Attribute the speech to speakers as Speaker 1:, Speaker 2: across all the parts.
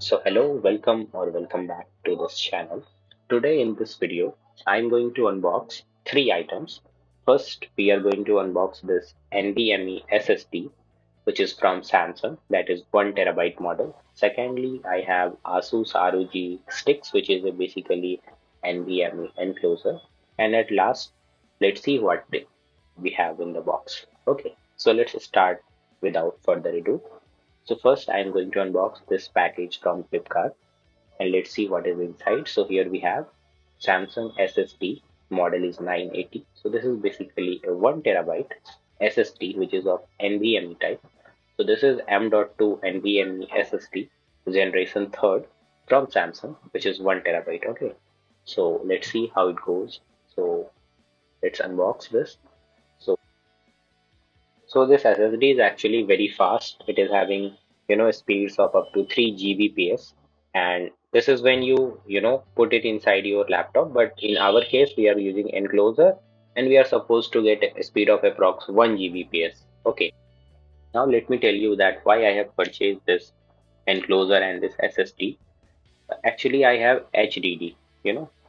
Speaker 1: So hello, welcome back to this channel. Today in this video, I'm going to unbox three items. First, we are going to unbox this NVMe SSD, which is from Samsung, that is 1 TB model. Secondly, I have Asus ROG Strix, which is a basically NVMe enclosure. And at last, let's see what we have in the box. Okay, so let's start without further ado. So first I am going to unbox this package from Flipkart and let's see what is inside. So here we have Samsung SSD, model is 980. So this is basically a 1 TB SSD which is of NVMe type. So this is M.2 NVMe SSD generation 3rd from Samsung, which is 1 TB. Okay, so let's see how it goes. So let's unbox this. So So this SSD is actually very fast. It is having, speeds of up to 3 Gbps. And this is when you put it inside your laptop. But in our case, we are using enclosure and we are supposed to get a speed of approx 1 Gbps. Okay. Now let me tell you that why I have purchased this enclosure and this SSD. Actually, I have HDD,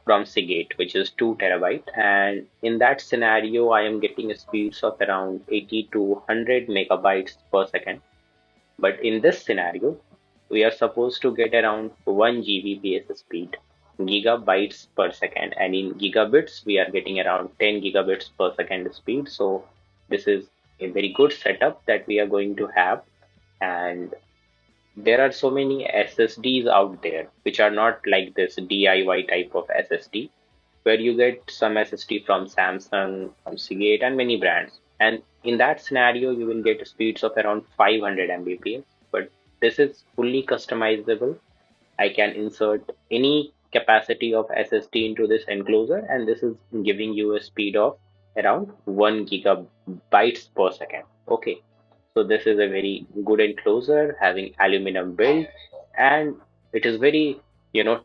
Speaker 1: from Seagate, which is 2 TB. And in that scenario, I am getting speeds of around 80 to 100 megabytes per second. But in this scenario, we are supposed to get around 1 Gbps speed, gigabytes per second. And in gigabits, we are getting around 10 gigabits per second speed. So this is a very good setup that we are going to have. And there are so many SSDs out there which are not like this DIY type of SSD, where you get some SSD from Samsung, from Seagate, and many brands. And in that scenario, you will get speeds of around 500 Mbps. But this is fully customizable. I can insert any capacity of SSD into this enclosure, and this is giving you a speed of around 1 gigabytes per second. Okay, so this is a very good enclosure having aluminum build, and it is very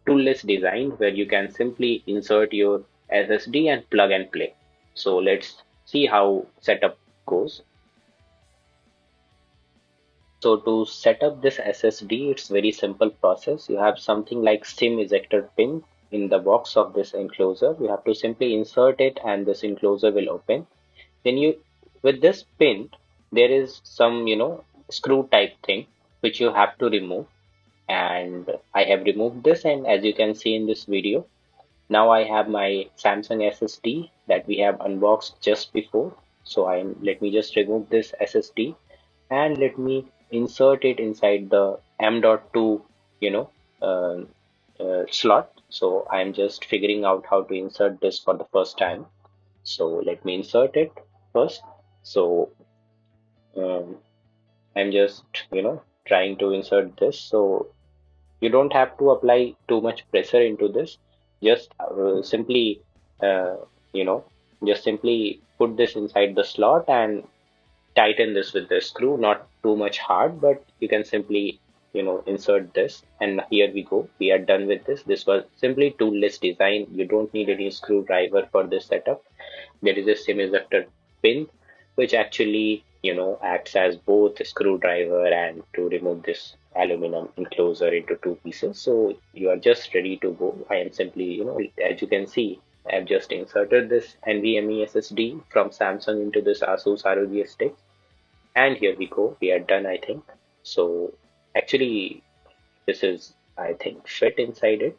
Speaker 1: toolless design where you can simply insert your SSD and plug and play. So let's see how setup goes. So to set up this SSD, it's very simple process. You have something like SIM ejector pin in the box of this enclosure. You have to simply insert it and this enclosure will open. Then with this pin, there is some, screw type thing which you have to remove. And I have removed this, and as you can see in this video, now I have my Samsung SSD that we have unboxed just before. So let me just remove this SSD and let me insert it inside the M.2 you know uh, slot. So I'm just figuring out how to insert this for the first time. So let me insert it first. So um, I'm just trying to insert this. So you don't have to apply too much pressure into this. Just simply uh, you know just simply put this inside the slot and tighten this with the screw, not too much hard, but you can simply insert this. And here we go, we are done with this. This was simply toolless design. You don't need any screwdriver for this setup. There is a SIM ejector pin which actually acts as both a screwdriver and to remove this aluminum enclosure into two pieces. So you are just ready to go. I am simply, as you can see, I've just inserted this NVMe SSD from Samsung into this Asus ROG Strix, and here we go, we are done, I think. So actually this is, I think, fit inside it.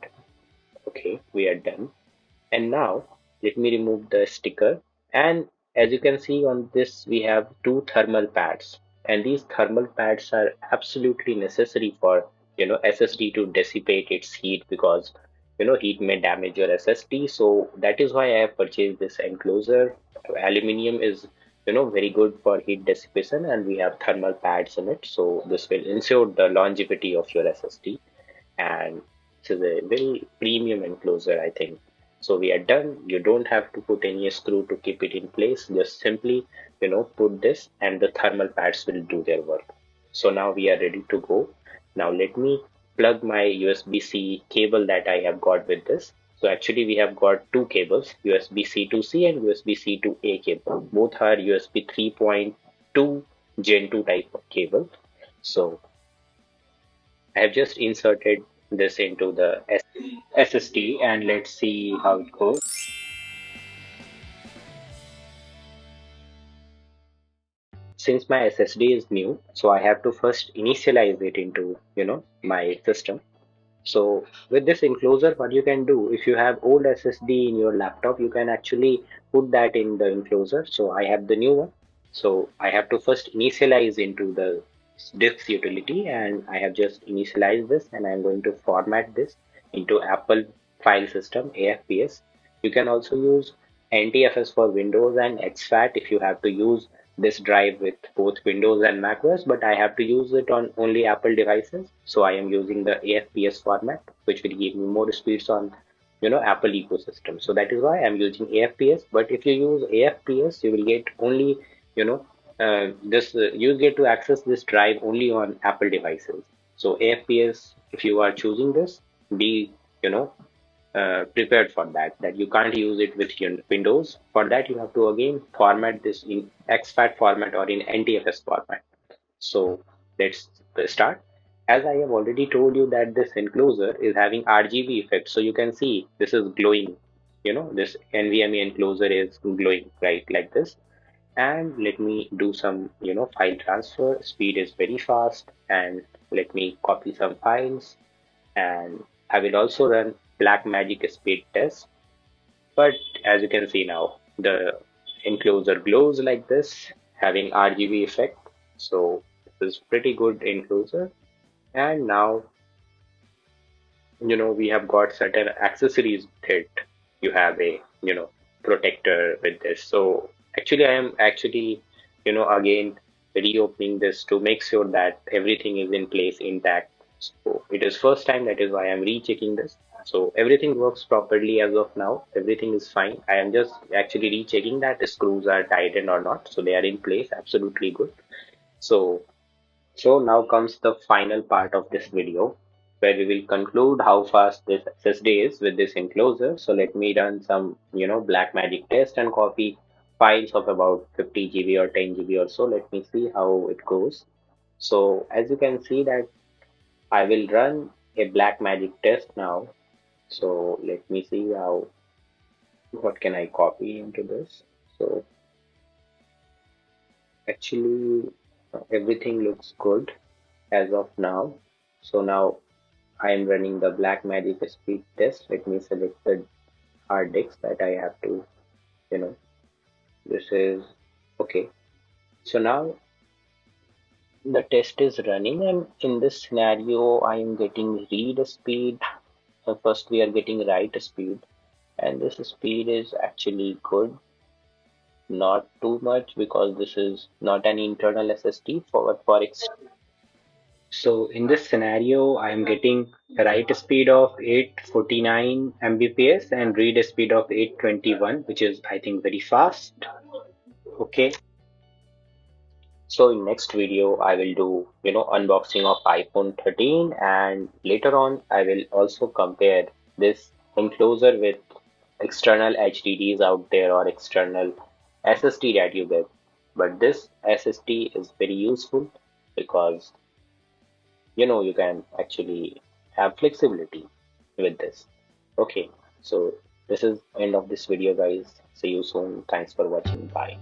Speaker 1: Okay, we are done. And now let me remove the sticker. And as you can see on this, we have two thermal pads. And these thermal pads are absolutely necessary for SSD to dissipate its heat, because heat may damage your SSD. So that is why I have purchased this enclosure. Aluminium is very good for heat dissipation, and we have thermal pads in it. So this will ensure the longevity of your SSD, and this is a very premium enclosure, I think. So we are done. You don't have to put any screw to keep it in place. Just simply, put this and the thermal pads will do their work. So now we are ready to go. Now let me plug my USB-C cable that I have got with this. So actually we have got two cables, USB-C to C and USB-C to A cable. Both are USB 3.2 Gen 2 type of cable. So I have just inserted this into the SSD and let's see how it goes. Since my SSD is new, so I have to first initialize it into, my system. So with this enclosure, what you can do, if you have old SSD in your laptop, you can actually put that in the enclosure. So I have the new one. So I have to first initialize into the disk utility, and I have just initialized this, and I'm going to format this into Apple file system AFPS. You can also use NTFS for Windows and exFAT if you have to use this drive with both Windows and macOS, but I have to use it on only Apple devices. So I am using the AFPS format, which will give me more speeds on Apple ecosystem. So that is why I'm using AFPS. But if you use AFPS, you will get only you know this you get to access this drive only on Apple devices. So AFPS, if you are choosing this, be you know prepared for that you can't use it with your Windows. For that, you have to again format this in exFAT format or in NTFS format. So let's start. As I have already told you that this enclosure is having RGB effect, so you can see this is glowing. This NVMe enclosure is glowing, right, like this. And let me do some file transfer. Speed is very fast, and let me copy some files, and I will also run Blackmagic speed test. But as you can see now, the enclosure glows like this, having RGB effect. So this is pretty good enclosure. And now, we have got certain accessories with it. You have a, protector with this. So actually, I am actually, again reopening this to make sure that everything is in place intact. So it is first time, that is why I'm rechecking this. So everything works properly as of now. Everything is fine. I am just actually rechecking that the screws are tightened or not. So they are in place, absolutely good. So so now comes the final part of this video where we will conclude how fast this SSD is with this enclosure. So let me run some, Blackmagic test and copy files of about 50 GB or 10 GB or so. Let me see how it goes. So as you can see that I will run a Blackmagic test now. So let me see what can I copy into this. So actually everything looks good as of now. So now I am running the Blackmagic speed test. Let me select the hard disk that I have to, you know, this is okay. So now the test is running, and in this scenario, I am getting read speed. First, we are getting write speed, and this speed is actually good, not too much because this is not an internal SSD for So in this scenario, I am getting a write speed of 849 Mbps and read speed of 821, which is I think very fast. Okay. So in next video, I will do, unboxing of iPhone 13, and later on, I will also compare this enclosure with external HDDs out there or external SSD that you get. But this SSD is very useful because you can actually have flexibility with this. Okay, so this is end of this video, guys. See you soon. Thanks for watching. Bye.